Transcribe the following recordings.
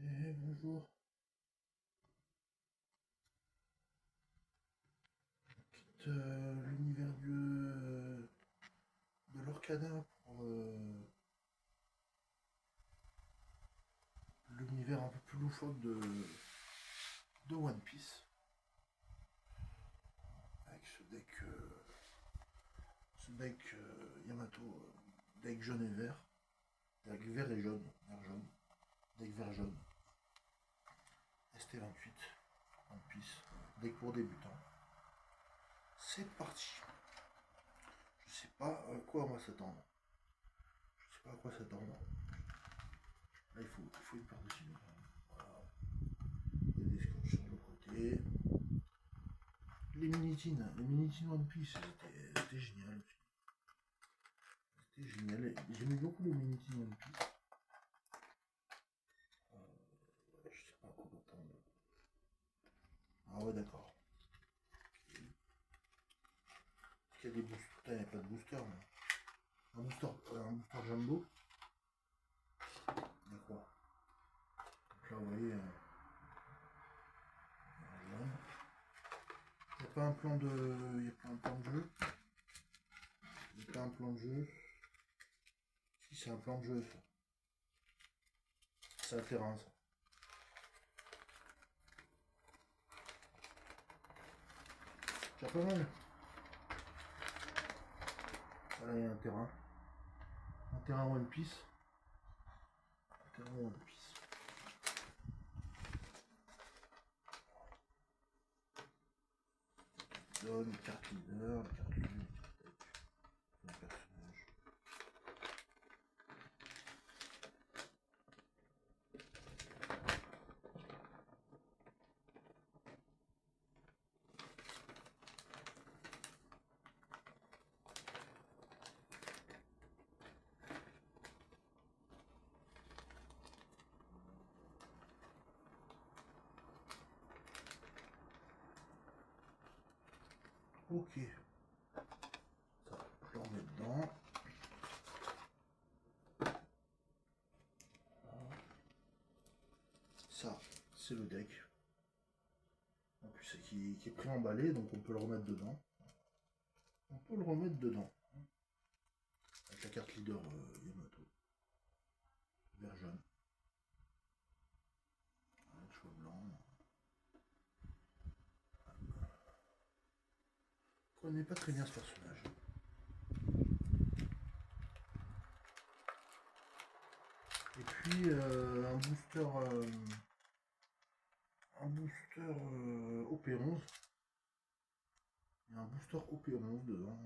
Bonjour. On quitte l'univers de l'Orcana pour l'univers un peu plus loufoque de One Piece. Avec ce deck Yamato, deck jaune et vert. Deck vert et jaune, vert jaune. Deck vert jaune. ST28, One Piece, deck pour débutants. C'est parti. Je sais pas à quoi on va s'attendre. Je sais pas à quoi s'attendre. Là, il faut une paire de signaux. Voilà. Il y a des scotch sur le côté. Les mini-tines One Piece, c'était génial aussi. C'était génial. J'aimais beaucoup les mini-tines One Piece. Je sais pas à quoi m'attendre. Ah ouais, d'accord. Est-ce qu'il y a des boosters? Il n'y a pas de booster, mais... un booster jumbo. D'accord. Donc là, vous voyez, il n'y a pas un plan de. Il n'y a pas un plan de jeu. Il n'y a pas un plan de jeu. Si, c'est un plan de jeu, ça. C'est un terrain, ça. C'est pas mal. Voilà, il y a un terrain. Un terrain One Piece. Un terrain One Piece. Donne, carte leader, carte leader, carte personnage. Ok. Ça, je le remets dedans. Ça, c'est le deck. En plus, c'est qui est pré-emballé, donc on peut le remettre dedans. On peut le remettre dedans. Avec la carte leader Yamato. Vert jaune. Le choix blanc. Je connais pas très bien ce personnage. Et puis un booster OP11. Il y a un booster OP11 dedans.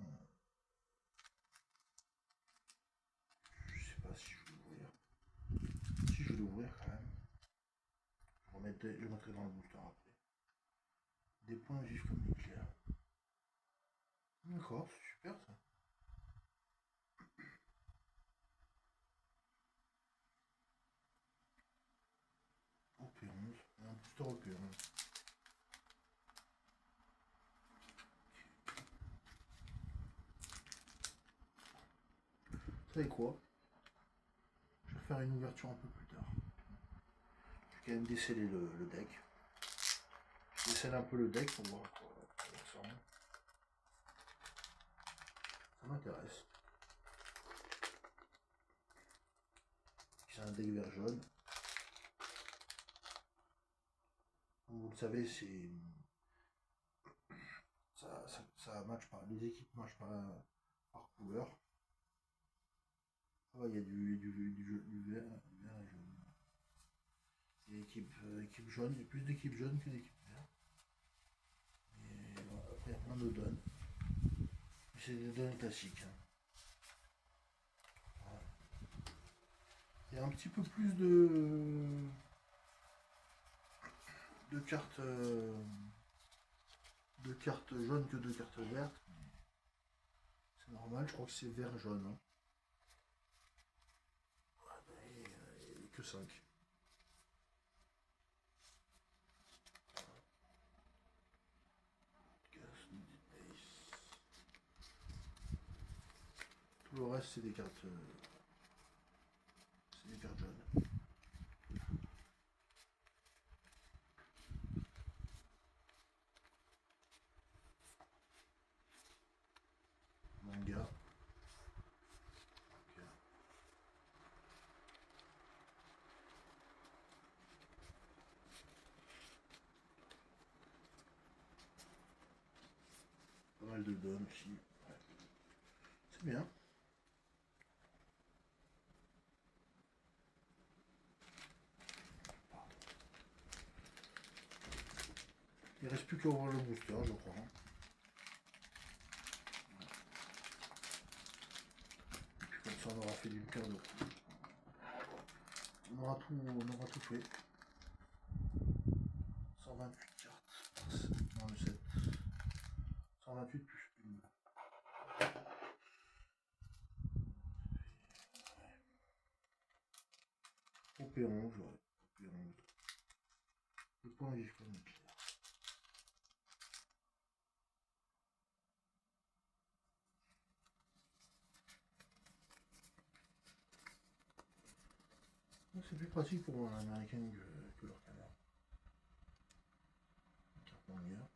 Je sais pas si je vais l'ouvrir. Si je vais l'ouvrir quand même. Je le mettrai dans le booster après. Des points vifs comme l'éclair. D'accord, c'est super ça. OP11. Un booster OP11. Vous savez quoi? Je vais faire une ouverture un peu plus tard. Je vais quand même déceler le deck. Je décèle un peu le deck pour voir quoi ça ressemble. Ça m'intéresse. C'est un deck vert jaune. Comme vous le savez, c'est ça match par les équipes matchent par couleur. Ah ouais, il y a du vert et jaune. Il y a équipe jaune, il y a plus d'équipes jaunes que d'équipes vertes. Et après il y a plein de donnes. C'est des donnes classiques. Hein. Voilà. Il y a un petit peu plus de cartes jaunes que de cartes vertes. C'est normal, je crois que c'est vert jaune. Hein. Et que 5. Tout le reste c'est des cartes jaunes. mal de donne aussi. Ouais. C'est bien. Il reste plus qu'à ouvrir le booster, je crois. Et puis comme ça, on aura fait du cadeau. On aura tout fait. 128 cartes dans le set. 128 plus une. OP11, ouais. OP11. Le point vif comme nucléaire. C'est plus pratique pour un américain que leur canard. Carte longueur.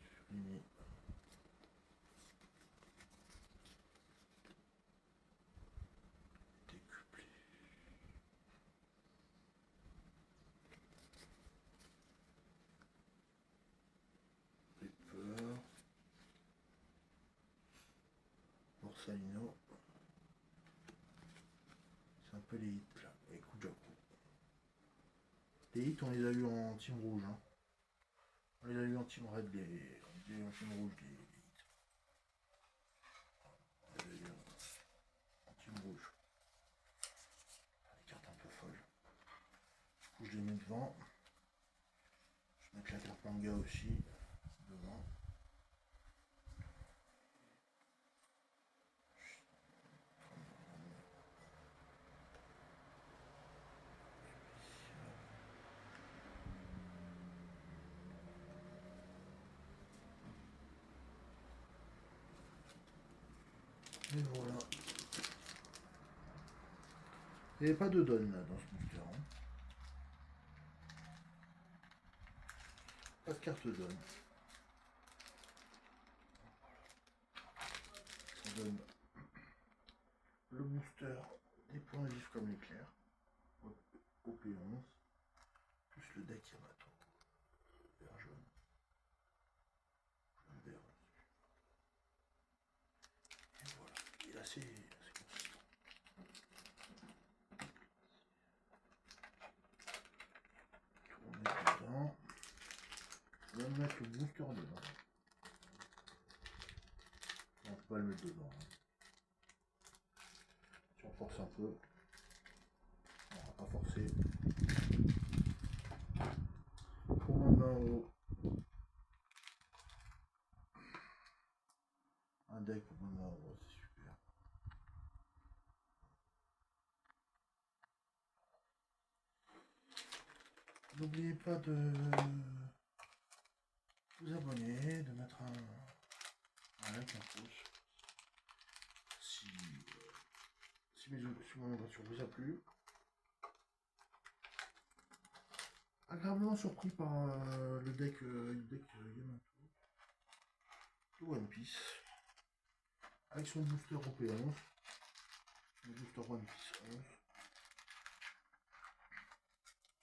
Supprimer. Décuplé. Ripper. Borsalino. C'est un peu les hits là. Et Kujaku. Les hits, on les a eu en team rouge. Hein. On les a eu en team red, on les a eu en team rouge, les hits. On les a eu en team rouge. Les cartes un peu folles. Du coup, je les mets devant. Je vais mettre la carte manga aussi devant. Et voilà. Il n'y avait pas de donne là dans ce booster. Hein. Pas de carte donne. Ça donne le booster des points vifs comme l'éclair. OP11. Plus le deck Yamato. Vert jaune. Jaune vert. Et voilà. Il est assez consistant. On met dedans. On va mettre le booster dedans. On peut pas le mettre dedans. Hein. Si on force un peu, on va pas forcer. Pour moins de 20 €. Un deck pour moins de 20 €, c'est super. N'oubliez pas de vous abonner, de mettre un like, un pouce. Si mon aventure vous a plu. Agréablement surpris par le deck Yamato de One Piece. Avec son booster OP11. Le booster One Piece 11.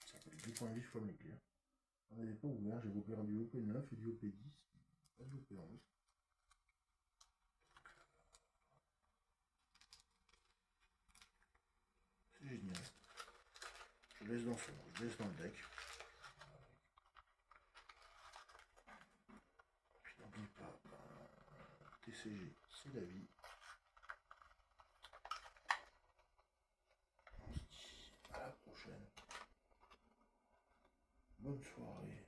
Ça s'appelle 10 points vifs comme l'éclair. On n'avait pas ouvert, j'ai ouvert du OP9 et du OP10. Pas du OP11. C'est génial. Je laisse dans le deck. Puis n'oublie pas, TCG, c'est la vie. On se dit à la prochaine. Bonne soirée.